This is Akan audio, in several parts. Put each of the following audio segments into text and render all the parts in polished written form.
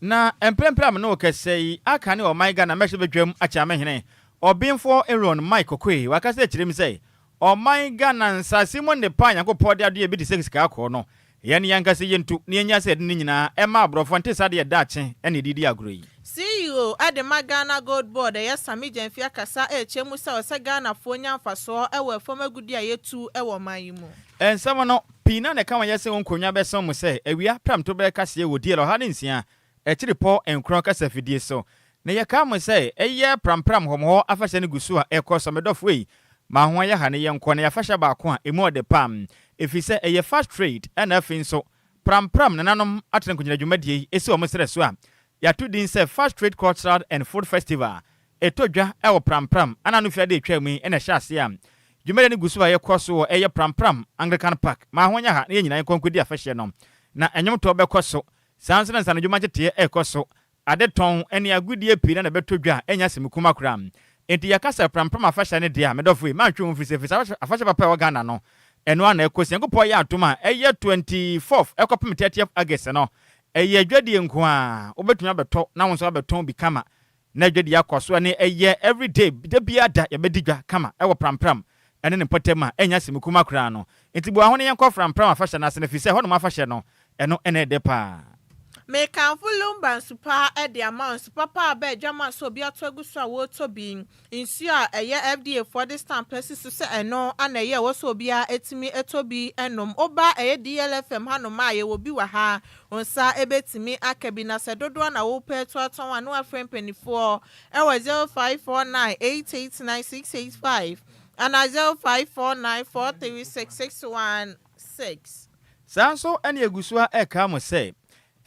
Na emprempram no kese aka ne o my Ghana mehwe bedwam acha mehene obinfo Aaron Mike Okwe wakase chirem say o my Ghana nsase mo ne pan yakopɔ de ade bi de sika akɔ no ye ne yankase yentu ne nya sɛ de nyina ɛma abrofo nte sade da ache ɛne didi agro yi CEO Adema Ghana Gold Board Sammy Jenfia kasa chemu sa o Ghana fo nya mfaso ɛwɔ fam agudi ayetu ɛwɔ man yi mu ensɛm no pina ne ka wanyɛ sɛ onkonwa bɛsɔm mo sɛ awia pram to bɛ kase wɔ die lo ha ne nsia Echiripo enkron kasa fidie so na ye ka mo say eye prampram homo afahye ne gusu a ekɔ medofo yi ma ho ya ha ne ye nkɔ na ya fahye ba ko a emu ode pam efi sɛ eye fast trade na afi nso prampram nananom atene kunyina dwumadie yi esi o mo sere so a ya to din sɛ fast trade cultural and food festival etodwa ɛwɔ prampram ana no fiade etwa mu na hye ase a dwumadie ne gusu a ye kɔ so eye prampram Anglican Park ma ho ya ha na ye nyina nkɔnkɔdi afahye no na enyom to bɛkɔ so Sansan san dwuma chete ekoso ade ton ene agudie pii na beto dwa enya semikuma kura enti yakasa prampram afahya ne dia medofo ma ntwe mfise fisa afahya papa wa Ghana no eno ana ekosi yankopɔ ya atoma eye 24th ekopem 30th August no eye adwadie nko a obetumi abeto na wonso abeton bi kama na adwadie akoso ne eye everyday de bia da ya bedigwa kama ewo prampram ene ne potema enya semikuma kura no enti bo ahone yankɔ prampram afahya na se ne fise hono afahya no eno ene de pa Me kan fu Lumba super the amount super pa be Adjoa so bi atogu so a wo to bi insu a eye FDA for this time person so say eno ana ye wo so bia etimi etobi enom oba eye DLFM hanom a ye wo bi wa ha onsa ebetimi akabi na se dodo na wo pe to aton wa no afrem penifo e wo 0549889685 and 0549436616 Sanso ene egusua eka mo say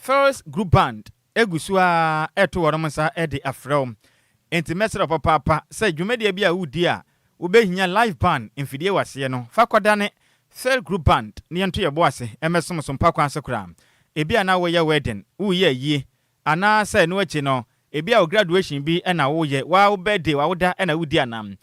First group band egusua eto wonomsa ede afrem enti mesero papa say dwumadie bia wudi a wobehia live band mfidie wase no fakodane third group band ne ento ye boase emesomso mpakwa sekura ebia na wo ye wedding wo ye yie ana say no achi no ebia wo graduation bi na wo ye wa birthday wa woda na wudi anam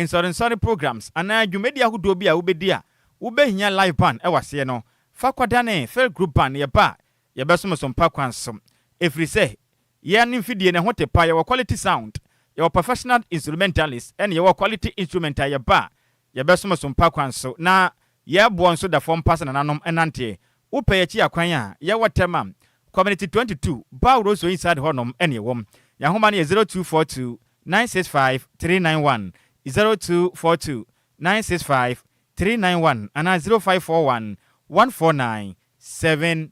sorry programs ana dwumadie ahodo bi a wobedi a wobehia live band wase no fakodane third group band ye ba ye besom so mpa kwansom efri se ye nimfidie ne hote pa ye quality sound ye professional instrumentalist and ye quality instrumental ye ba ye besom so mpa kwanso na ye bo nso da form pass na nanom enante upe ye chi akwan a ye wotema community 22 ba roso inside honom ene wom ya homa ne 0242 965 391 0242 965 391 ana 0541 149 741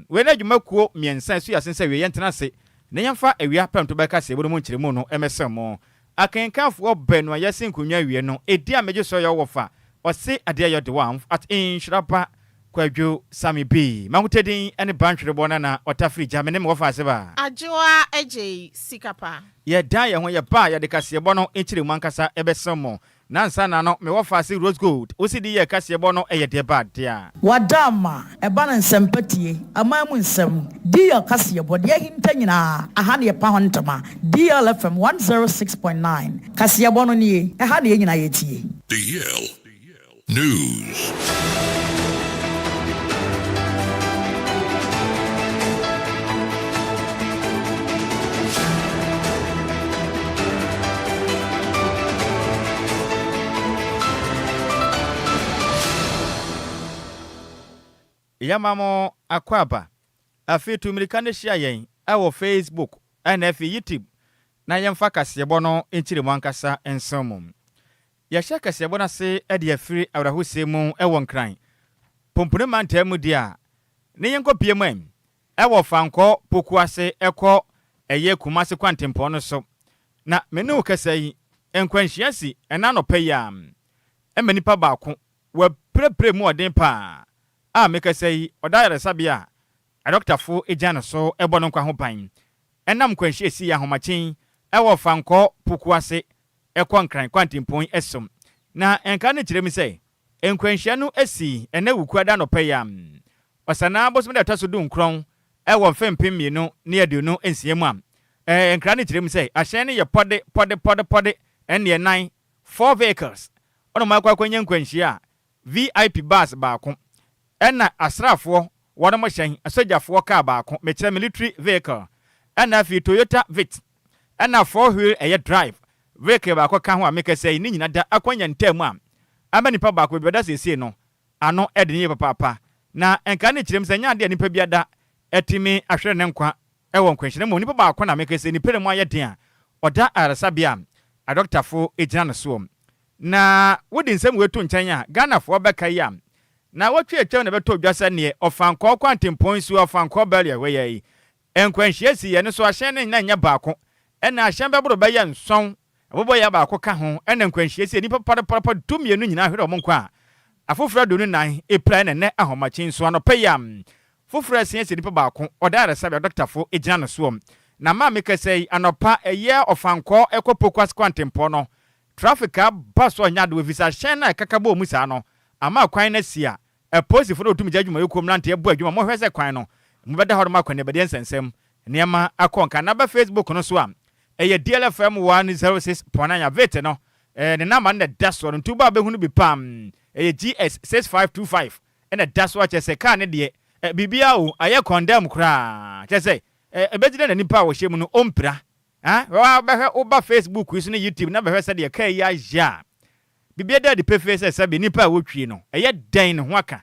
we na dwumakuo miensa su yasense we yentena se na yemfa awia pam to beka se ebono mo nkyeremu no emesemo akenkanfo benu yasin kunwa wie no edi ameje so ya wofa ose ade ya de one at Nhyiraba Kwadwo Sammy B mahutedin ene banhwerebo na otafri jamene me wofa aseba Adjoa Agyei Sikapa ye dan ye ho ye ba ye de kasebo no enkyeremu ankasa ebesemo nansa na no me wofa ase rose gold osidi ye kasebo no eye de ba dia wadama eba na nsempatie amamu nsem di ya kasebo de hinta nyina aha ne pa hontama DLFM 106.9 kasebo no nie aha ne nyina yetie DL News. Yamamo akwaba afitu milikane share yen awo Facebook and YouTube na yemfa kasebo no enchiremu ankasa ensomum ya hye kasebo na se ede afiri awrahosemu ewo nkran pompune mantemu dia ne yenko piemam ewo fanko pokuase ekọ eye kumase kwantempo no so na menu kasayi enkwanhyiasi enanopayam emanipa baako wa prepre mu odin pa make say odayere sabia a doctor fo ejana so ebono kwa ho ban enam kwanhye esi ya homachen ewo fanko pokuase ekọ nkran kwantimpon esom na enka ne kiremi say enkwanhye no esi ene wukuada no payam osana bosom da taso du nkron ewo fempem mienu ne aduonu ensiemu am enka ne kiremi say ahye ne ye pode ene 9 4 vehicles ono makwa kwanya nkwanhye a VIP bus baako ena asrafo wɔn mo hyɛn asogyafoɔ kaa baako mekyerɛ military vehicle ɛna afi Toyota Vit ɛna 4-wheel ɛyɛ drive vehicle baako ka ho a mekasa yi ne nyina da akwanya ntam a ama nipa baako bi bɛda siesie no ano ɛde ne papa na enka ne kyerɛm sɛ nya ade nipa bi ada ɛtimi ahwere ne nkwa ɛwɔ nkwanhyɛ mu nipa baako na mekasa ni pere mu ayɛ den a ɔda aresabia a doctorfo egyina no so na wodi nsɛm wetu nkyɛn a Ghanafoɔ bɛka yi a na wɔtwe atwa na bɛtɔ dwasa ne ɔfankɔ kwantempɔn su ɔfankɔ balia wɛyɛ yi nkwanhyia si yɛ ne so ahyɛn ne na nya baako ɛna ahyɛn bɛboro bɛyɛ nson abobɔ ya baako ka ho ɛna nkwanhyia si nipa parapara dumienu nyina ahwere ɔmo nkwa afoforo do no nan epra na ne ahomakyin so anɔpɛ yam foforo asia si nipa baako ɔda aresabia doctorfo egyina no so na ma mekasɛ anɔpa ɛyɛ ɔfankɔ ɛkɔpokwas kwantempɔn no traffic bus ɔnya do visa hyɛn na kakabo mu saa no ama kwan na sia ɛposifo do tumi adwuma yɛkom lante ɛbɔ adwuma mo hwɛ sɛ kwan no mo bɛda hɔ ma kwan ne bɛde nsɛnsɛm nneɛma akɔnka na ba Facebook no so a ɛyɛ DLFM 106.9 vet no ne nama no da so no ntuba bɛhunu bi pam ɛyɛ GS 6525 ɛna da so akyɛ sɛ kaa ne deɛ bibia o ayɛ condemn kra kyɛ sɛ ɛbɛgyina na nipa a wɔhyɛ mu no ompira wa bɛhwɛ oba Facebook yi so ne YouTube na bɛhwɛ sɛ deɛ kaa yi agya bibia da de pefe sɛ sɛ nipa a wotwie no ɛyɛ dan ne ho aka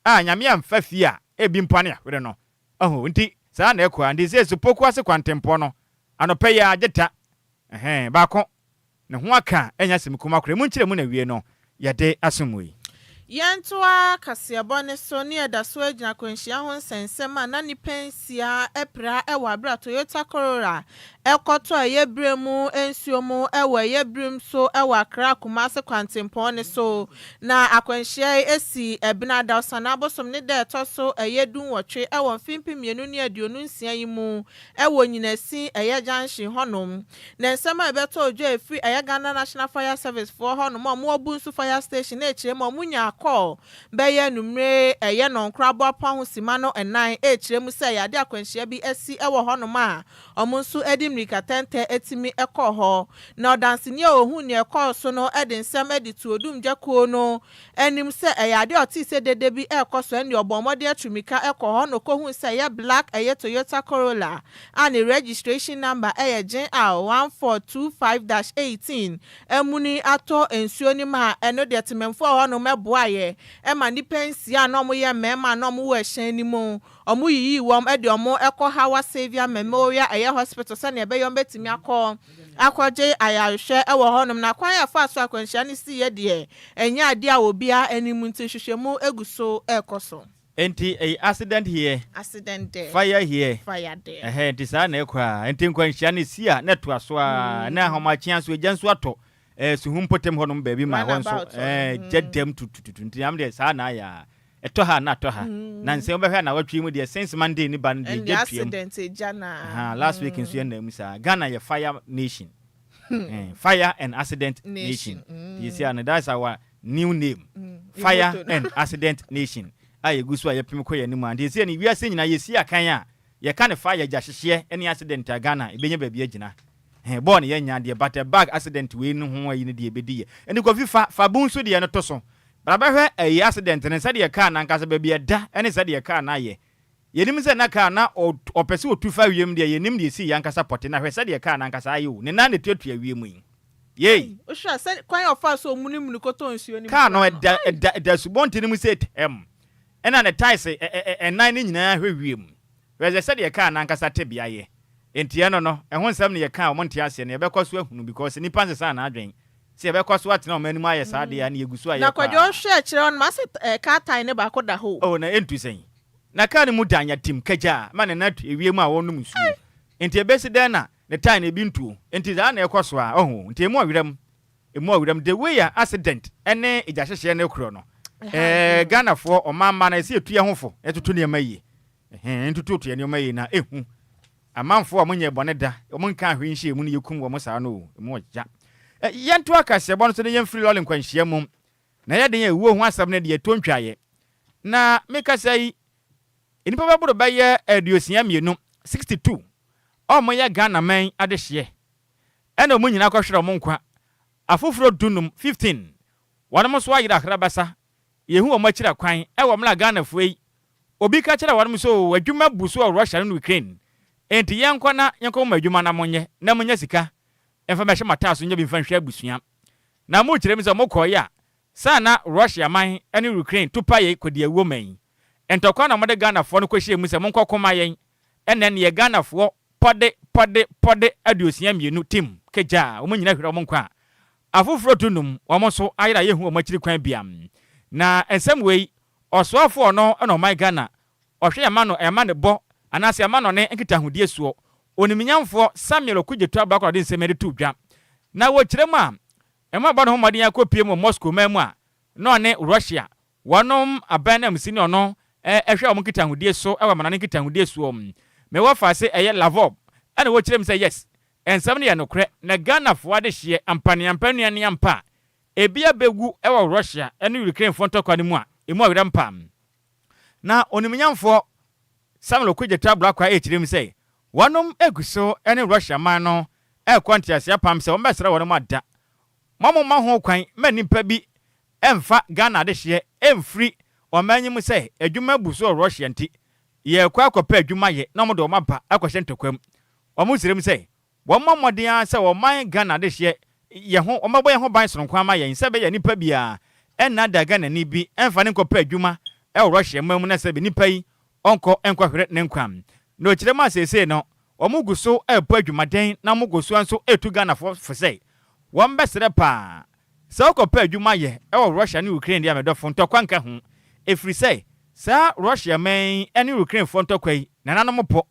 nyame amfa fie a ebi mpa ne ahwere no nti saa na ɛkɔ ande sɛ supoko ase kwantempɔ no anɔpɛ ya ageta baako ne ho aka enya simkuma kora mu nkyerɛ mu na wie no yɛde asomwe Yantoa kasiabo ne so ne da so agina kwanhyia ho nsensem a na nipansia epra ewa bra Toyota Corolla ekoto ayebremu ensuomu ewa yebrem so ewa kra kumase kwantempon ne so na akwanhyia esi ebina da osana bosom ne da etoso ayedun wotwe ewa mfimpi mienu ne aduonu nsia yimu ewa nyinasi junction honom na nsema ebeto Adjoa efiri Ghana National Fire Service for honom mo obunsu fire station na echire mo munya call beye numre eye non krabo apa ho sima no enan echire mu se yade akwanhyia bi esi ewo honom a omunsu edi mrika tente etimi ekọ ho na odansini ohun ne ekọ so no edi nsem edi tuodum jakuo no enim se yade oti se dede bi ekọ so eni obomode atumika ekọ ho no kohun se ye black eye Toyota Corolla and the registration number eye GR 1425-18 emuni ato ensuo ni ma eno de tememfo ho no meboaye ema ni pensia no mo ye mema no mo we hyen ni mu omo yiyi wom ede omo ekọ Hawa Savior Memorial eye hospital se ne be yom betimi akọje ayarehwe ewo honom na kwan ya fa so akwanhyia ne si ye de enya ade a obia animu nti hwehwemu eguso ekoso enti accident here there fire here fire there enti saa na ekwa enti nkwanhyia ne si a na to aso a na ahomachia so egyanso ato suhum potem honom baabi ma won so jedem tututu nti am de saa na ya eto ha na to ha na nse obehwe na watwi mu de since Monday ni ban de jetwem accident ejana last week nso na mu saa Ghana ye fire nation fire and accident nation you see and that's our new name fire and accident nation aye gusu aye pem koye ni mu and you see ni wiase nyina ye si akan a ye ka ne fire gya hyehye any accident a Ghana ebenya baabi agina born ye nya de but a bag accident we no ho ayi ne de ebedi ye eni ko fa bunso de ye no to so brabahwe ayi accident ne sade ye ka na nkasa baabi eda ene sade ye ka na ye yenim se na ka na opese otufa wiem de yenim de si yankasa pote na hwe sade ye ka na nkasa ayo ne na ne tuatua wiem yi ye o sha se kwan ofa so munimunu koto nsuo ni ka no da subonti ni mu se ena ne taise enan ni nyina hwe wiem we sade ye ka na nkasa te bia ye enti no ehun nsam ne ye ka o monte ase ne ye bekoso ahunu because ni panse sa na adwen se ye bekoso atena o mani mu aye sa de ya ne yegusu aye na Kwadwo hwe kire on ma se ka tan ne ba ko da ho na entu sen na ka ne mu danya tim kaja ma ne na ewiem a wonum nsu enti ebesi den na ne tan ne bi ntu enti za na ekoso a enti emu awiram the way accident ene eja hyehye ne kro no Ghana for o mamma na se etu ye hofo etutu ne mayi entutu ne mayi na ehu amanfo a munye bone da omun kan hwenhye mu ne yekum wo mo saa no mu ogya yento akase bɔ no so ne yemfiri lolin kwanhye mum na ye den ewuo ho asam ne de tontwaye na mekasa yi enipa baboro ba ye aduosia mienu 62 o mo ye Ghana man adehye ena omun nyina kɔhwere mo nkwa afoforo dunum 15 wɔn mo so ayira akrabasa yehu o mo akira kwan e wo mla Ghana fuei obi ka kire wanom so adwuma buso a Russia no Ukraine enti yenkwa na yenkwa mo adwuma na monye sika emfa me hye mataso nya bi mfa hwe abusua na mo kire mi so mo koya sana Russia man ene Ukraine tupa ye kodi awo man entokwa na mode Ghana fo no kohye mu se mo nkokoma yen ene ne ye Ghana fo pode aduosia mienu team keja o nyina hwere mo nkwa afoforo tunum o mo so ayira ye hu o makiri kwan biam na ensem wei osoafo no eno my Ghana ohwe ema ne bo anase ema no ne nkita hudie suo oniminyamfo Samuel okugyetu abakwa de nsemede tu dwa na wo kirem a ema ba no homaden akopie mu Moscow mamu a no ne Russia wonom abanam sini ono ehwe o nkita hudie so ewa manane nkita hudie suo me wo fa se eye Lavov ene wo kirem se yes ensem ne ye nokre na Ghana fo ade hye ampania ne ampa ebia begu ewa Russia ene Ukraine fo ntokwa ne mu a emu awira mpam na oniminyamfo Samuel okugyetu abakwa ekirem se wonom eguso ene Russia man no kwantiase apam se wombesere wonom ada mamoma ho kwan manimpa bi emfa Ghana de hye emfri omanyim se adwuma buso Russia nti ye kwa akopa adwuma ye na mo de omaba akwahye ntokwam omuzirem se womamodea se woman Ghana de hye ye ho omabo ye ho ban sonkwa ma ye nse be ye nipa bia enna da Ghana ni bi emfa ne kopa adwuma Russia mamu na se be nipa yi onko enkwahwere ne nkwam no kirema sese no omuguso epo adwumaden na muguso anso etu Ghana fo se wombesere pa se okopa adwuma ye Russia ne Ukraine dia medofo ntokwa nka ho efri se sa Russia man ene Ukraine fo ntokwa yi na nanom po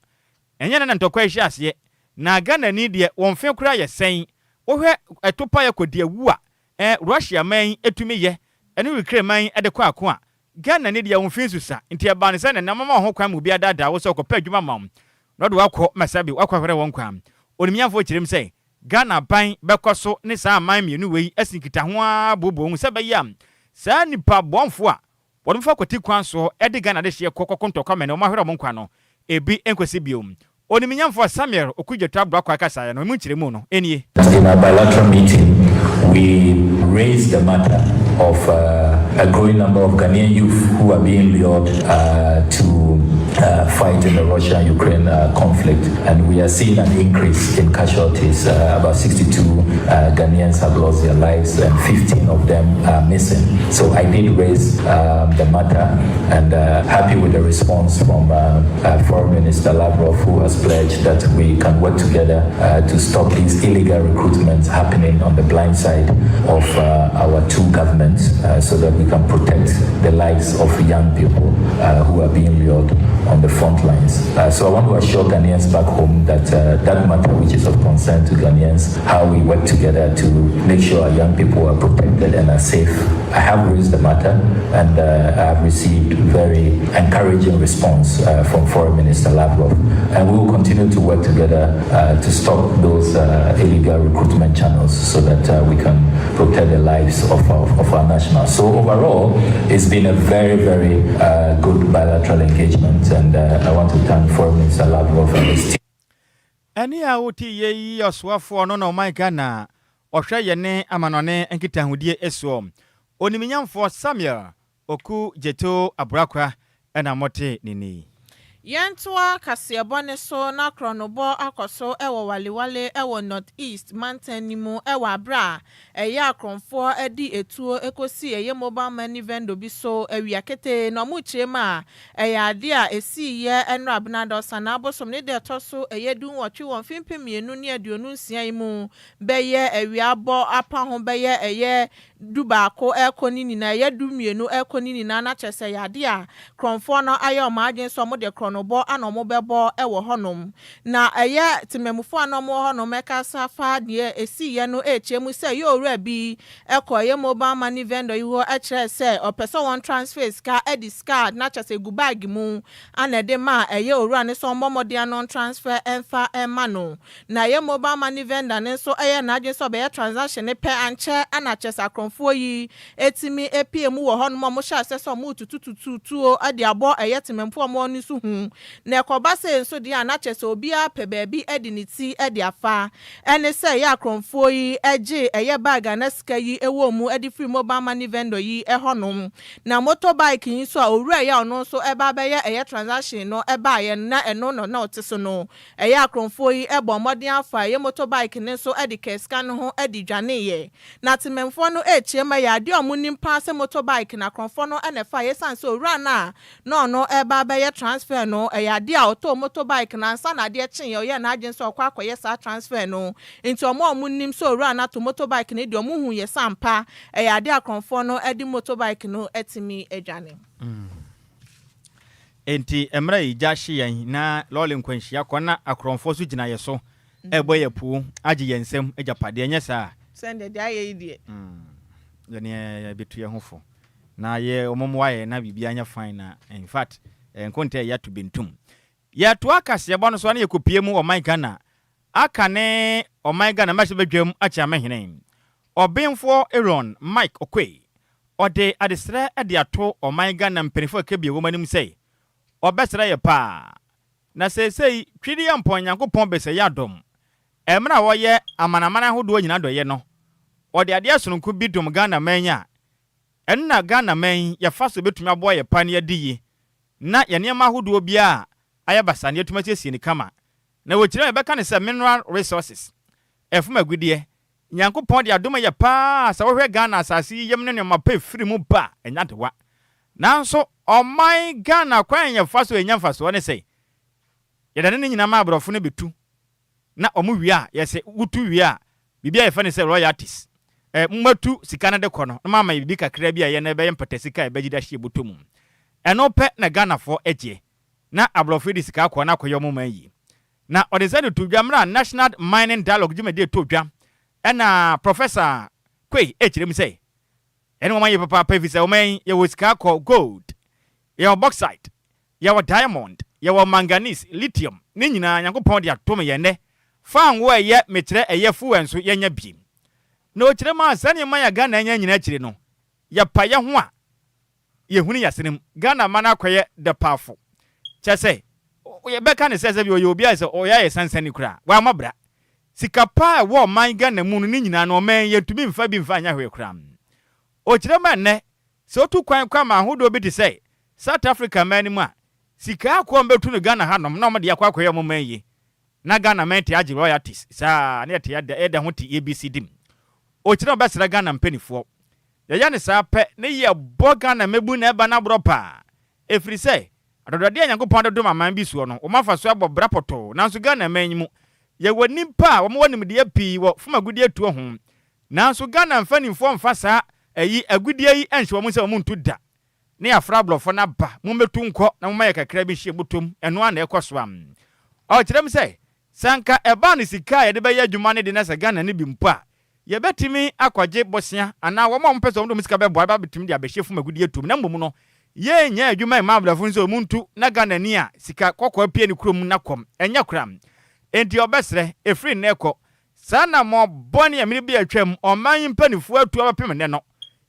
enye na ntokwa hye ase na Ghana ni de wonfe kura ye sen wohwe etopa ye kodi awu a Russia man etumi ye ene Ukraine man ede kwa akwa Ghana ni de wonfe susa nti aba ne se na namama ho kwan mu bia dada wo se okopa adwuma mam no do akọ masabi akwahwere won kwam onimiafo kirem se Ghana ban bekoso ne sa man mienu wei asinkita ho abobo hu se beyam sa nipa bonfo a wodum fa kwati kwan so ede Ghana de hye kokoko ntokwa me no mahwere won kwa no ebi enkwesi biom onimiafo Samuel okugyetu abakwa kasa no mu kirem no enie. In a bilateral meeting we raised the matter of a growing number of Ghanaian youth who are being lured to fight in the Russia-Ukraine conflict, and we are seeing an increase in casualties. About 62 Ghanaians have lost their lives and 15 of them are missing. So I did raise the matter, and happy with the response from Foreign Minister Lavrov, who has pledged that we can work together to stop these illegal recruitments happening on the blind side of our two governments, so that we can protect the lives of young people who are being lured on the front lines. So I want to assure Ghanaians back home that that matter, which is of concern to Ghanaians, how we work together to make sure our young people are protected and are safe. I have raised the matter, and I have received very encouraging response from Foreign Minister Lavrov, and we will continue to work together to stop those illegal recruitment channels so that we can protect the lives of our nationals. So overall, it's been a very, very good bilateral engagement, and I want to thank Foreign Minister Lavrov and his team. Ani a woti ye oswafo no my Ghana ohwe ye ne amanone nkitahudie eso oniminyamfo Samuel okugyetu abakwa ena mote nini Yentoa kasiebone so na kronobo akoso ewo waliwale ewo North East mantenimu ewo abra eya akronfo edi etuo ekosi eye mobile money vendor bi so ewiakete no mu chema eya ade a esi ye enra abnado sana abosom ne de toso eye dun wotwe won fimpemienu ne aduonu nsia imu beye ewiabo apa ho beye eye dubaako ekoni na eye dumienu ekoni na na chese ya ade a kronfo no ayo maadwen so mo de kronobo anomo bebo ewo honom na eye timemufo anomo honom ekasa fa de esi ye no echemu se ye owura bi ekoye mobile money vendor iho ekire se opese won transfer ska edis card na chese gu bag mu anede ma eye owura ne so mbomode non transfer enfa emano na ye mobile money vendor ne so eye na adwen so be transaction ne pe anche ana chese akronfo yi etimi epiem wo honom mo sha se so mu tutututuo ade abo eye timemfo mo ni so hu mu na ekoba se nso de anache se obi a pe baabi edi ne ti edi afa ene se ya kronfo yi eje eye bag na sika yi ewo mu edi free mobile money vendor yi ehonom na motorbike yi so a owura ya ono so eba be ye eye transaction no eba ye na eno no na otiso no eye akronfo yi ebo modern afa ye motorbike ne so edi keska no ho edi dwane ye na timemfo no echiema ya ade omunim pa se motorbike na akronfo no enefa ye san so owura na no eba be ye transfer no eye ade a auto motorbike na nsa na ade chen ye na agyen so kwa akoye sa transfer no nti omunim so owura na to motorbike ne de omuhu ye sampa eye ade akronfo no edi motorbike no etimi edwane enti emra ijahye yen na lole nkwanhia kona akronfo so gina ye so ebo ye pu age yensem ejapade enye saa send de aye die ye betu ye hofo na ye omomwa ye na bibia anya fine na in fact nkonte ya to bentum ya to akase ebo no so na ye kopie mu o man Ghana aka ne o man Ghana ma se bedwam acha mahenen obinfo Aaron Mike Okwe ode adesre ade ato o man Ghana mpenifo akebie wo manim sei obesra ye pa na sei twidi ya mpon Nyankopon bese ya dom emra wo ye amanamana hodo nyina do ye no ode ade asonku bi dom Ghana manya enna Ghana man ya faso betumi abo ye pa ne adiye na ye niam ahodo bia ayabasa ne atuma siesie ni kama na wo kire be ka ne se mineral resources efuma gudie Nyankopon de adom ye pa sa wo hwe Ghana asase yem ne ne mape firi mu ba enyadewa nanso o my Ghana kwan ye faso enya faso ne sei ye dane ne nyina ma abrofo ne betu na omu wi a ye se wutu wi a bibia ye fa ne se royalties mmatu sika na de kono na mama bibi kakra bia ye na be mpata sika e bagida hye botomu eno pe na Ghana fo eje na abrofo di sika akọ na akoyo mu manyi na odezade to dwamra National Mining Dialogue jumede to dwa ena Professor Kwei echirem sei ene mo manye papa pevisa o man ye wosika akọ gold ye bauxite ye diamond ye manganese lithium ne nyina Nyankopon de atom ye ne fan wo ye metre eye fu enso ye nya biem na o kire ma sane ma ya Ghana nya nyina kire no ya pa ye ho a ye hunu ya senem Ghana mana akoye de pafo chese ye beka ne sese bi o ye obi a se o ya ye sansani kura wa mabra sikapa wo man Ghana mu no nyina no man ye tumi mfa bi mfa anya hwe kura o kire ma ne se otu kwan kwa ma hodo bi te sei South Africa man mu a sika akọ mbetu no Ghana hanom na mo de akọ akoye mo man yi na Ghana man te age royalties sa na te eda ho te ABC dim o kire obesra Ghana mpanifo ya ne sa pe ne ye bo Ghana mebu na eba na bropa efri sei adodode Nyankopon de dom aman bi suo no o mafa so abo brapoto nanso Ghana man mu ye wani pa wo mo wanim de api wo fuma gudie atuo ho nanso Ghana mfanimfo mfasa ayi agudie yi enhwe wo mo se wo ntu da ne afra blofo na ba mo metu nko na mo maye kakra bi hye botom eno ana ekoso am o kirem se sanka eba ne sika ye de be ye adwuma ne de na se Ghana ne bi mpa ye betimi akwaje bosia ana wo mo mpese wo do sika be boa ba betimi de abehye fuma gudie atum na mbom no ye nya adwuma ma blofo nso mo ntu na Ghana ni a sika kokko apie ne kurom na kom enya kuram enti obesre efri na eko sana mo boni amiri bi atwam o man mpanifu atu abapem ne no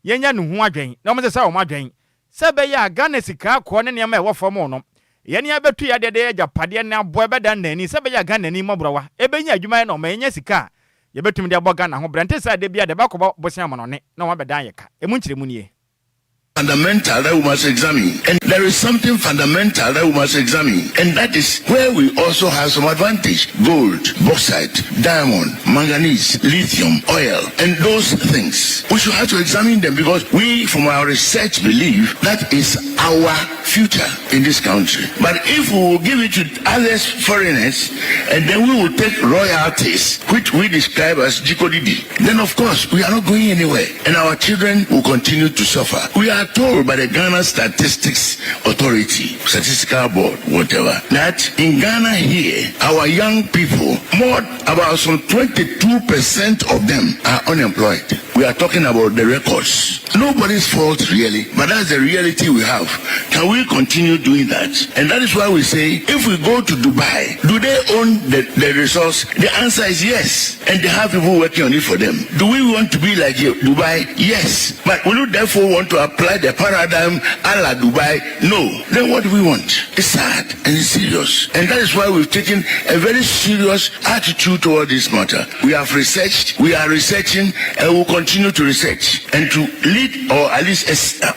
yenya ne hu adwen na mo se sa o madwen sebe ya Ghana sika ko ne niam e wo fom no ye ne abetu ya de Japade na abo ebeda nani sebe ya Ghana ni mobrowa ebenya adwuma na o man nya sika ye betum de abo Ghana ho brante sa de bia de bakobo bosia mo no ne na wo beda yeka emu nkire mu nie fundamental that we must examine, and there is something fundamental that we must examine, and that is where we also have some advantage: gold, bauxite, diamond, manganese, lithium, oil, and those things. We should have to examine them because we, from our research, believe that is our future in this country. But if we will give it to others, foreigners, and then we will take royalties, which we describe as jikodidi, then of course we are not going anywhere, and our children will continue to suffer. We are told by the Ghana Statistics Authority, Statistical Board, whatever, that in Ghana here, our young people, about some 22% of them are unemployed. We are talking about the records. Nobody's fault really, but that's the reality we have. Can we we continue doing that? And that is why we say, if we go to Dubai, do they own the resource? The answer is yes. And they have people working on it for them. Do we want to be like Dubai? Yes. But will you therefore want to apply the paradigm a la Dubai? No. Then what do we want? It's sad and it's serious. And that is why we've taken a very serious attitude toward this matter. We have researched, we are researching, and will continue to research and to lead or at least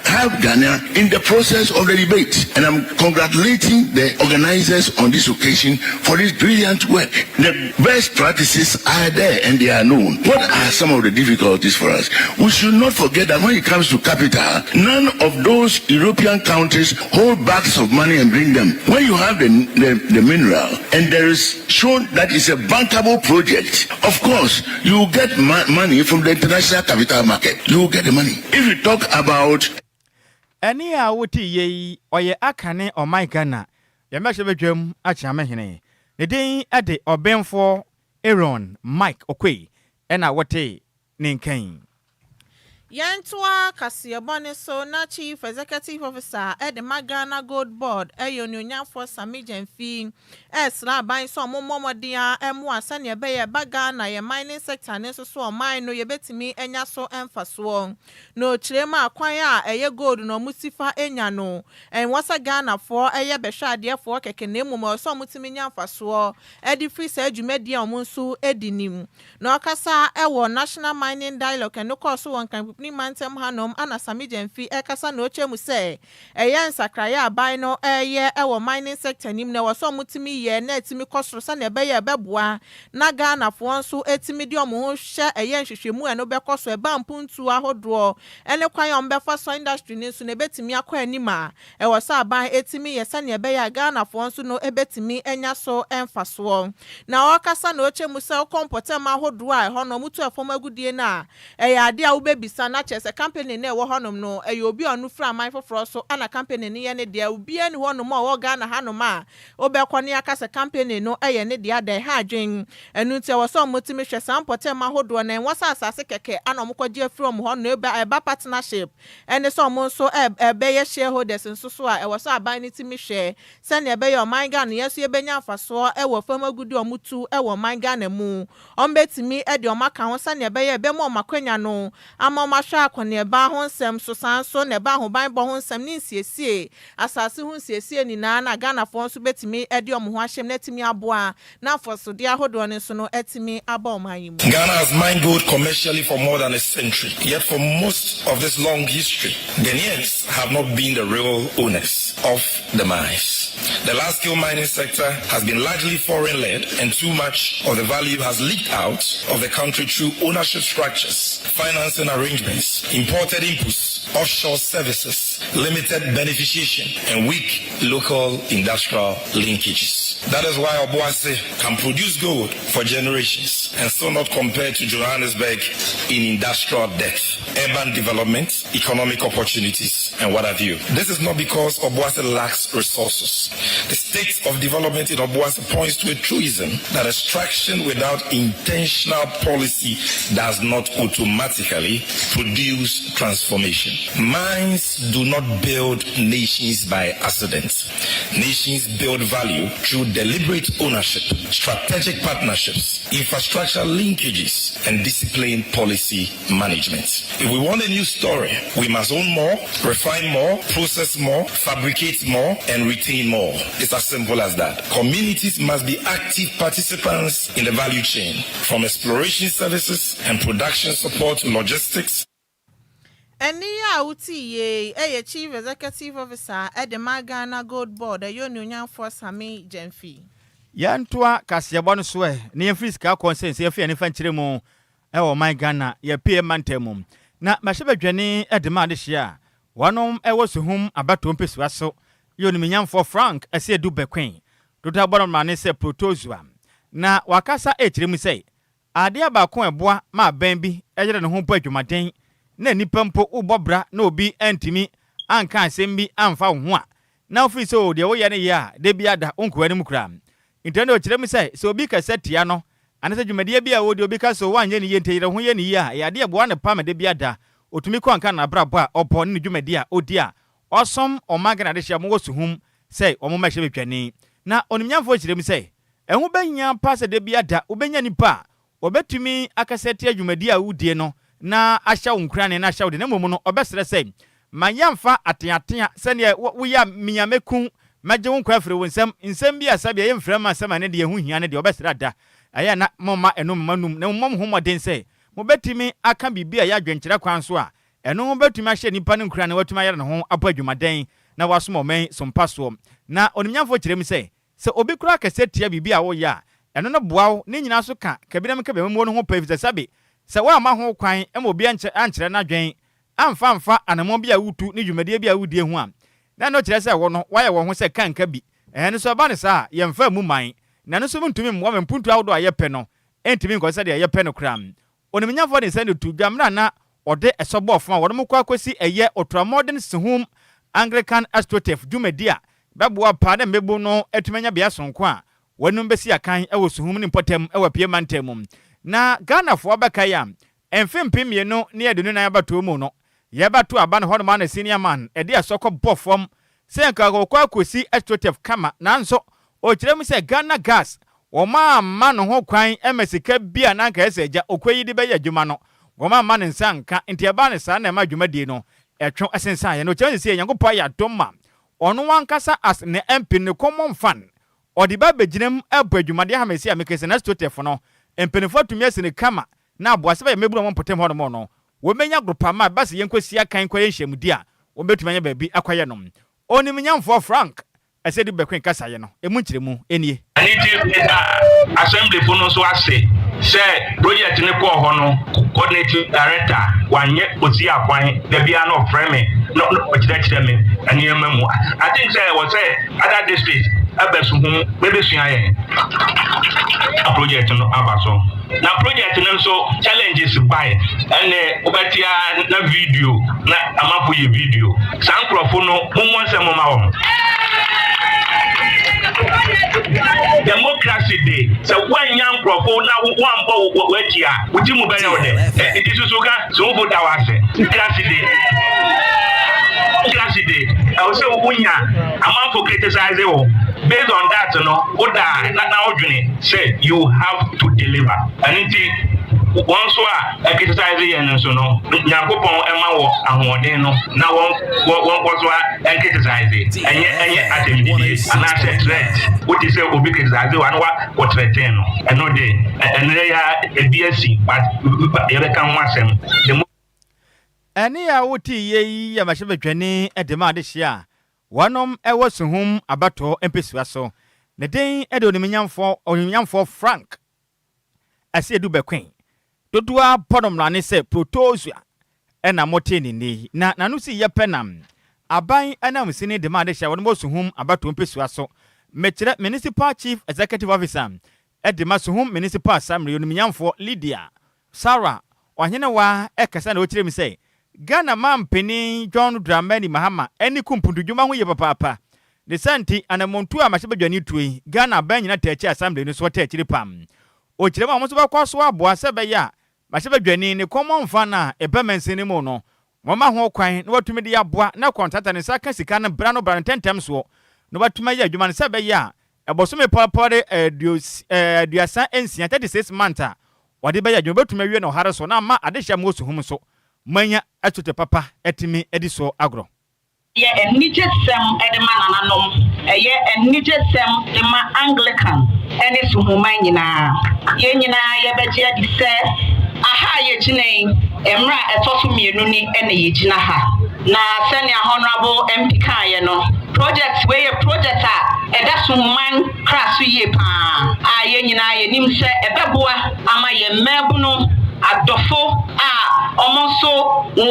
help Ghana in the process of the debate. And I'm congratulating the organizers on this occasion for this brilliant work. The best practices are there and they are known. What are some of the difficulties for us? We should not forget that when it comes to capital, none of those European countries hold bags of money and bring them. When you have the mineral and there is shown that it's a bankable project, of course, you will get money from the international capital market. You will get the money. If you talk about any awuti ye oye akane o my Ghana, ya meshe bedwam acha mehene. Ne din ade obenfo Aaron Mike Okwe ena wote ninkan. Yantwa Kasiyabone so na Chief Executive Officer at the Ghana Gold Board Nhyiraba Sammy Jenfi esra ban so momo dia emwa sane be ye baga na ye mining sector ne so so mine no ye betimi enya so emfaso no chirema akwan a eye gold no musifa enya no en wasa Ghana for eye behwe ade for keke na emum so mutimi nya mfaso edi free sa adwumadi omunso edinim no kasa ewo National Mining Dialogue and no course won kan ni mantem hanom ana Sammy Jenfi ekasa na oche mu se eye nsakraya aban no eye ewo mining sector nim na waso mutimi ye na etimi kosoro sa na ebe ye beboa na Ghana fo nso etimi di omo ho hye eye nhwehwemu eno bekoso eba mpuntu ahodo ene kwan yo mbefa so industry ni nso na betimi akọ anima ewo sa aban etimi ye sa na ebe ye Ghana fo nso no ebetimi enya so emfaso na okasa na oche mu se kompotem ahodo a ho no mutu afom agudie na eye ade a ubebisa na chese company na ewo honom no eye obi onu fra man foforo so ana company ni ye ne de obi ani honom a wo Ghana hanom a obekọ ne akase company no eye ne de ada ha adwen enu nti ewo so motimi hwe sampotem ahodo na enwasa asase keke ana omkọje from ho no eba partnership ene so mo so ebe ye shareholders nso so a ewo so aban ni timi hwe se ne ebe ye o man Ghana yeso ebenya afaso ewo fam agudi omutu ewo man Ghana mu ombetimi e de omaka ho se ne ebe ye ebe mo makwanya no ama mahwa akone eba ho nsem so sanso ne eba ho ban bo ho nsem ni nsiesie asase ho nsiesie ni na Ghana fo nso betimi e de omo ho ahyem na timi aboa na afoso de ahodo ne so no etimi aba omanyimu. Ghana has mined gold commercially for more than a century. Yet for most of this long history, Ghanaians have not been the real owners of the mines. The large-scale mining sector has been largely foreign-led, and too much of the value has leaked out of the country through ownership structures, financing arrangements, imported inputs, offshore services, limited beneficiation, and weak local industrial linkages. That is why Obuasi can produce gold for generations and still not compare to Johannesburg in industrial depth, urban development, economic opportunities, and what have you. This is not because Obuasi lacks resources. The state of development in Obuasi points to a truism that extraction without intentional policy does not automatically produce transformation. Mines do not build nations by accident. Nations build value through deliberate ownership, strategic partnerships, infrastructure linkages, and disciplined policy management. If we want a new story, we must own more, refine more, process more, fabricate more, and retain more. It's as simple as that. Communities must be active participants in the value chain, from exploration services and production support to logistics. Enia uti ye Chief Executive Officer at the Ghana Gold Board Nhyiraba Sammy Jenfi. Yantwa Kasiyabone so ne yefri sika consent yefi ane fanchire mu ewo my Ghana ye pay mantemu na mahebadwane edema de hia wanom ewo suhum abato mpesu aso yoniminyamfo Frank ase edu bekwen dodo abon ma ne se protozua na wakasa echiremu sei ade abako eboa ma ban bi ejere ne ho po adwumaden na nipa mpo ubobra na obi antimi anka asem bi amfa ho a na ofri so de wo ye ne ya de bia da onkuani mu kra intendo chiremu sei so obi ka setia no anese dwumade bia wo de obi ka so wanye ne yente yire ho ye ne ya ya de eboa ne pa ma de bia da otumi ko anka na brabo a obo ne dwumade a odi a osom omagana de hia mo suhum say omo ma hye betwani na onimnyamfo kyerem say ehu benya pass de bia da obenya nipa obetumi akasete adwumadi a wudie no na ahya wonkrane na ahya wode na momu no obesere say mayamfa ateatea sene wo ya miyameku magye wonkwa afre wonsam nsam bia sabia yemframa sama ne de ehu hia ne de obesere da aya na moma enum manum na mom homoden say mobetumi aka bibia ya adwenkyere kwan so a eno mobetumi ahye nipa ne nkra ne watumi ayere ne ho abo adwumaden na wasom omen sompaso na onimnyamfo kyerem say se obi kura kasetia bibia wo ya eno no boawo ne nyina so ka kabinam ka bemmo no ho pavisa sabe se wa ma ho kwan em obi ankyere na dwen amfa anamo bia wutu ne dwumade bia wudie ho a na no kyerɛ sɛ wo no waye wo ho sɛ kanka bi no so ba ne saa yemfa mu man na no so ntumi mwa mpuntu awodo ayepɛ no entimi nkɔ sɛ de ayepɛ no kram onimnyafo de sɛ ne tu dwamra na ɔde ɛsɔbɔ ɔfon a wɔde mo kɔ akosi ɛyɛ ultramodern sehum Anglican astroturf dwumadi a bɛboa pa na mebo no atumanya bia sonko a wɔnum besi akan ɛwɔ sehum ne potem ɛwɔ pie mantam na Ghana fo bɛka ya emfempe mienu ne yɛde nan abato mu no yɛbato aba ne hɔ na senior man ɛde asɔkɔ bɔfom sɛ nka kɔ akosi astroturf kama nanso o kyerɛ mu sɛ Ghana gas wɔma ma no ho kwan emesika bia na nka ɛsɛ agya okwayi de bɛyɛ adwuma no wɔma ma ne nsa nka nti ɛba ne saa na ɛma adwumadie no ɛtwe asensan yɛ no kyerɛ sɛ Nyankopɔn yɛ adoma ɔno wankasa as ne MP ne common fan ɔde ba beginem abɔ adwumade ha mesi amekese na astroturf no empenifo tumi asene kama na aboase ba mebu no potem hɔ no no womenya grupa ma base yenkosi akan kwa yenhyamudi a wobetumanya baabi akwaye no onimnyamfo Frank ɛsɛ de bɛkwen kasa ye no emu nkyeremu enie aniti assembly fo no so ase sɛ project ne kɔ hɔ no coordinating director wanye osi akwan da bia no frame no ɔkyerɛkyerɛ me aniyama mu I think sɛ was say other districts abesu hu bebesu ayen a project no abaso na project no so challenges by and obetia na video na amapo ye video sankrofo no mumonsem ma wo democracy day so when young profo na one bo wetia ujimu benya ode it is suka so bo dawase classy day I will say unya amount for criticize you based on that no oda na odwene say you have to deliver and it once a criticize yen so no Yakopon ema wo ahoden no na won so a criticize enye attempt and I threat what is say obi criticize one what threaten no and no dey and ya a BSc but you can wasem the ene ya woti ye ya mahye betwane edema de hia wonom ewo suhum abato empesua so ne den ede onimnyamfo Frank ase edu bekwen dodua podom na ne se protosua ena moteni ni na nanu si ye penam aban anam sini de ma de hia wonom suhum abato empesua so mekire municipal chief executive officer edema suhum municipal assembly onimnyamfo Lydia Sarah ohene wa ekasa na okire mi se Ghana mampeni John Dramani Mahama eni kumpundu dwuma ho ye papa de santi anamontu a mahyebadwani tuyi Ghana ban nyina tachi assembly no so tachi pam o kirema mo so bakwaso aboa se be ya mahyebadwani ne common fan na ebemensini mu no mama ho kwan na watumi de aboa na contractor ne saka sika na bra no tentem so no batuma ya adwuma ne se be ya ebosome papore duasa ensia 36 months wade be ya adwuma batuma wie no hare so na ma adehya mo so hum so manya atote papa etimi ediso agro ye enije sem edema nananom ye enije sem de ma Anglican ene suhuma nyina ye nyina ye beje adi se aha ye gine emra etoso mienu ni ene ye gina ha na senior honorable MP kan ye no project we ye project a eda suhuman krasu ye pa a ye nyina ye nim se ebeboa ama ye mebu no adofo a omonso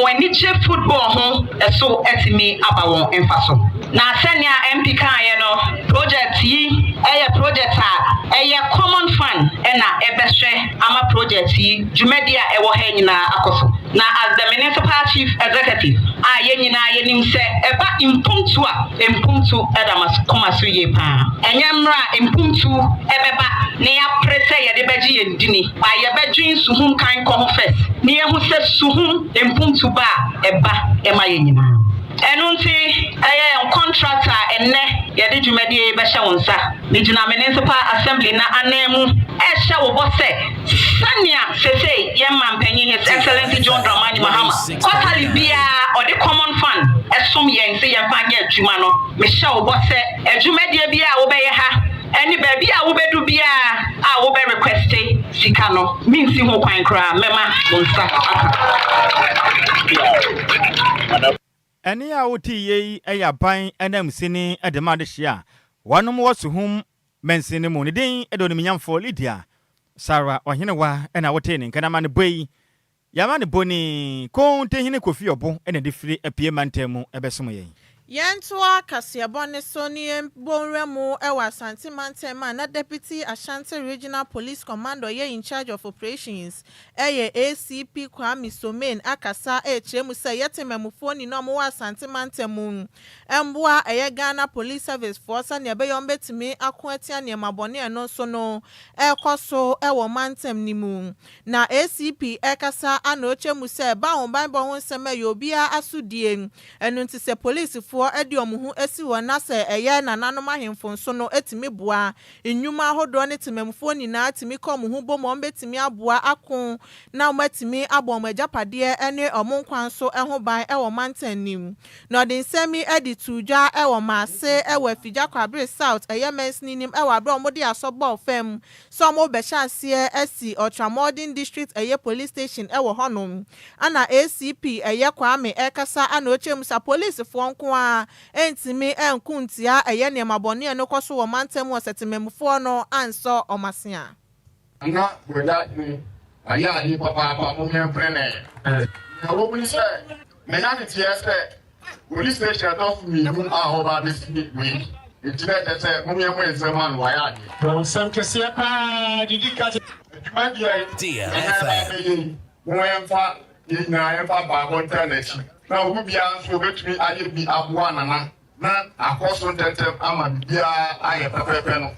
waniche football ho eso etimi abawon emfaso na senior MP kan ye no project yi project a common fund ena ebehwe ama project yi jumedia ewo ha nyina akoso na as the municipal chief executive a ye nyina ye nim se eba impuntu edamas komaso ye pa enyemra impuntu ebeba ne ya prese ye de beji ye ndini ba ye bedwin suhum kan ko first ne ye hu se suhum impuntu ba eba ema ye nyina Enunti contractor enne yɛde dwumadi bɛhyɛ wo nsa megyina municipal assembly na anemu ɛhyɛ wo bɔ sɛ sania sese yɛma mpanyin his excellency John Dramani Mahama quarterly bia ɔde common fund ɛsom yɛn sɛ yɛmfa nyɛ adwuma no mehyɛ wo bɔ sɛ adwumadi bia a wobɛyɛ ha ɛne baabi a wobedu bia a wobe request sika no minsi ho kwan kra mema wo nsa Any outi ye a pine and them sinning at the Madishia. One more to whom men sin the money day, Edonimian for Lydia. Sarah or Hinawa and our taining can a man boy. Yamani Boni, Con taking a coffee or bo and a different appear mantemo a besume. Yantua Kasiabone Sony Bonremo Ewa Santimantema na Deputy Ashanti Regional Police Commando ye in charge of operations. ACP Kwame Somain Akasa Chemusa Yetememufoni no Moa Santimantemu. Mbwa Ghana Police Service Force and Yabeyombe to me Aquatia near Maboni and no sono Koso Ewa Mantem Nimu. Na ACP Ekasa Anoche Musa Baon Bible Seme Yobia Asudien and until police for edi omuhu esi wona se eye nananom ahemfo nso no etimi boa enyuma ahodo ne tememfo nyina atimi kom hu bom ombetimi aboa akon na omatimi abom agapade ene omonkwan so eho ban ewo mantanim na odin semi edi tujwa ewo maase ewo afija kwabre south eye mensninim ewo abro omode asobo fam so mo behase esi Ultramodern district eye police station ewo honom ana ACP eye Kwame Ekasa ana ochemusa police fo nko entimi enkuntia eye ne mabone no kwaso wo mantem osetememfo no anso omasea ana weda ni aya ni papa mo memprene na wo bi se menani tiese police station of me who are over this week it's better say mo memwe examen wa ya ni don sam kese pa didika DLFM mo emfa na emfa ba internet na obu bia so betumi aye bi aboa nana na akoso tentem ama bia aye pepepe no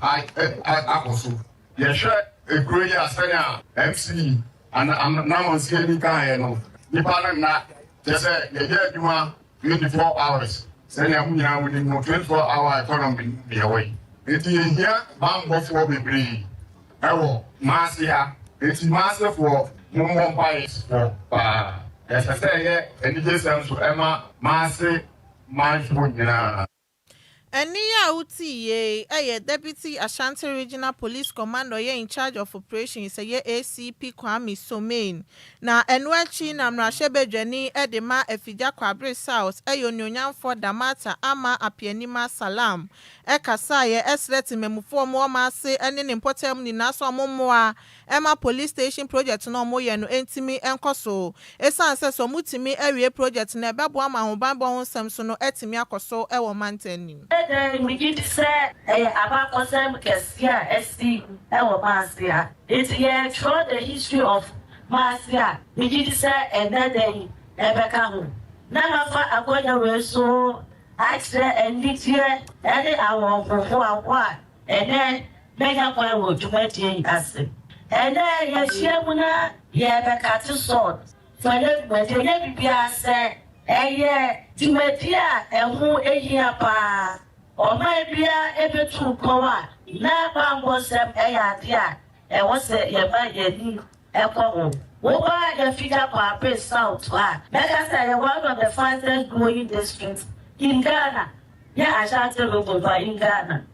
akoso ye hwe ekroye asanya MC and na monsie ni kan no nipa na just ye ye adwuma 24 hours sanya hu nyina woni no 24 hour economy be away eti here bambo for bebre ewo masia eti masia for mo bias for pa esa say any Jesus so ema maasi manfo nyina Eniya uti ye Deputy Ashanti Regional Police Commando ye in charge of operations ye ACP Kwame Somain na enwachi na mrashebedwani edema efija kwabre south onyonyamfo damata ama apianima salam ekasa ye esreti memufo mo maase ene ne mpotem ni naso amommoa ema police station project no mo ye no entimi enkoso esanse so mutimi awie project na ebebo ama hobanbo ho samso no etimi akoso ewo mantanim we get to say about some Cassia SD our Marcia. It's here throughout the history of Marcia. We get to say another day ever come. Now I'm going to so extra and this year and our for and then make up one word to make us. And then Yashimuna Yabaka to sort. For them, when they never be said, Timatia and who a year pa. O my bia ebe tu kowa na bango sem eya e wose ye ba ye ni e ko ho wo ba ye figure kwa pe south ha because say one of the fastest growing districts in Ghana ya Ashanti Region in Ghana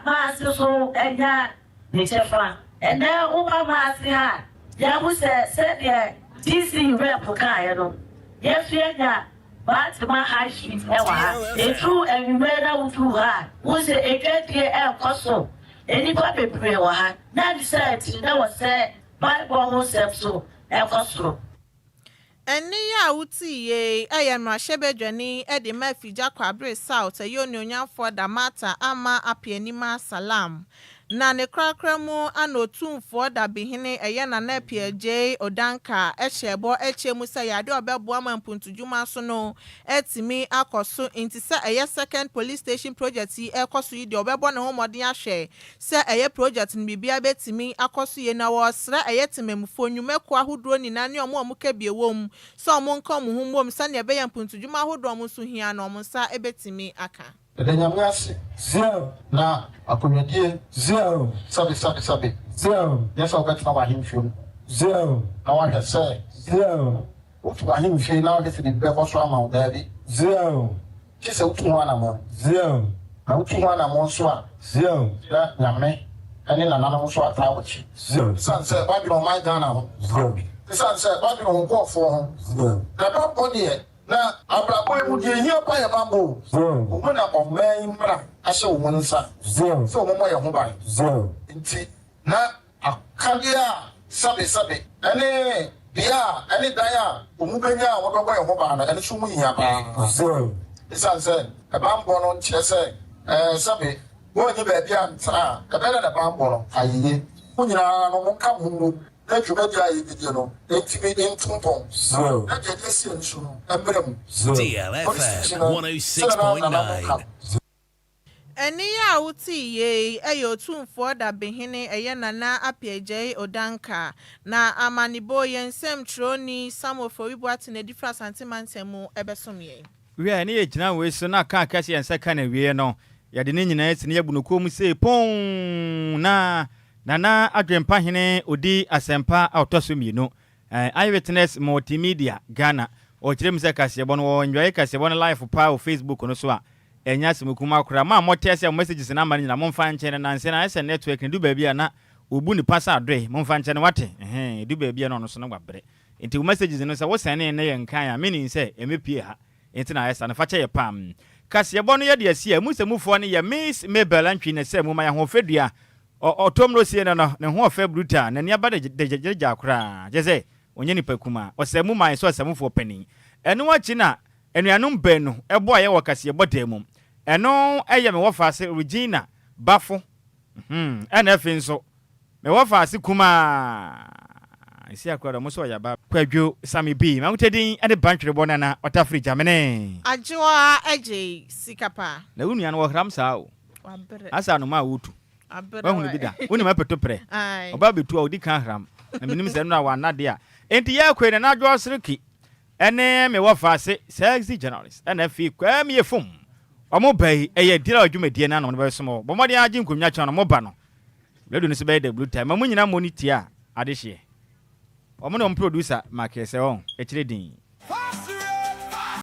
ma so enya ni chefa and then wo ba ma si ha ya wo say DC rep ka ye no ye fienya but my high street a true and murder through her was a great year coso. Any paper pray or her. Now said that was said by one so a coso. Eniya uti ye mrashebedwani edema efija kwabre south onyonyamfo damata ama apianima salam na ne krakra mu anotumfo da behene eye na na Agyei Odanka ehebo echemu se yade obeboa mampuntudwuma so no etimi akoso inti se eye second police station project yi ekoso yi de obebo ne homoden ahwe se eye project ni bibia betimi akoso ye na wo sra eye tememfo nwumeko ahodro ni na ne omo kabiewom so omo nka omo humbom sa ne be yampuntudwuma ahodro omo so hia na omo sa ebetimi aka Edenyamwasi zero na akomedie zero sabi zero yesa okatwa bahimfio zero na wahese zero otu bahimfio na wahese ni bebo so ama odabi zero kise otu hwana mo zero na otu hwana mo so a zero ya nyame ani na nana so atawochi zero sanse babilo my Ghana ho zero sanse babilo ho fo ho zero na babon ye na abrabo mu die hia pa ya bambo zero na omai mra ashe wo nsa zero so mo mo ye ho ba zero nti na akadia sabe ene bia ene daya omubenya wo dogo ye ho ba na ene so mu hia ba zero isanse e bambo no nchese sabe wo ni ba bia ntra ka bela na bambo no ayiye kunyina no mo ka mu na jumadia yi no etimi entumpon zero na jesi nsu no embrem DLFM 106.9 Eni ya uti ye eyotumfo da behene eye nana Agyei Odanka na amanibo yensem troni samofo wibuati na different santimantemu ebesomye we ani ye gina we so na ka kasi yensa ka na we no ya de ne nyina esi ne yabunuko mu se pon na Nana Adwempahene odi asempa autosomienu eyewitness multimedia Ghana o kirem se kasebo no enjoy kasebo no live pa o Facebook no so a enya semukuma akura ma motese messages na mani na momfa nche na nse na SN network ni du baabi na obu ni pasa adre momfa nche na wate du baabi na no so no gbabre enti messages no se wo sene ne ye nkan ya meaning se emepie ha enti na esa na fache ye pam kasebo no ye de asia musemufo ne ye Miss Mabel antwi ne se mu ma ya ho fedua Otomro sie no ne ho ofa bruta na nia ba de akura jeze onye ni pakuma osemu man so osemufo panin eno achi na enuanum benu ebo aye wakase bodamum eno eye me wofa ase Regina Bafo ena finso me wofa ase kuma isi akura mo so ya ba Kwadwo Sammy B ma utedin ade bantwere bona na otafri jamene Adjoa Agyei Sikapa na unuan wo hram saa o asa no ma wutu wahunu bida woni mapeto pre oba betu a odi kan hram na minim se no wa nade a enti ya kwe na Adjoa Siriki ene me wofa ase sexy journalist ene fi kwa me yefum omo bai eye dira adwumadie na no be so mo bomode agye nkomnya chan no mo ba no ledu ni se be the blue time ma munyina moniti a adehye omo no producer makese on e kire din